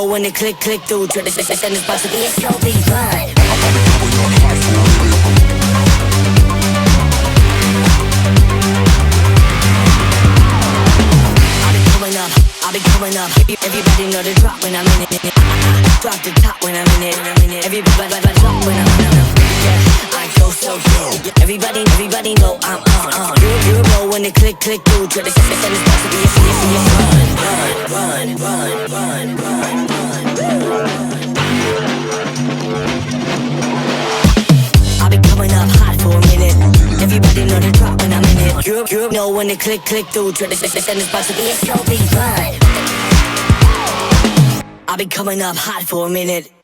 when it click through to the system is about to be a slow beat run. I'll be coming up. Everybody know the drop when I'm in it. Drop the top when I'm in it. Everybody drop when I'm in it. Yeah, I go so good. Everybody know I'm on. You know when it click through to the system is about to be a run. I'll be coming up hot for a minute. Everybody know the drop when I'm in it. You know when it click through to the system is about to be a slow beat run. I'll be coming up hot for a minute.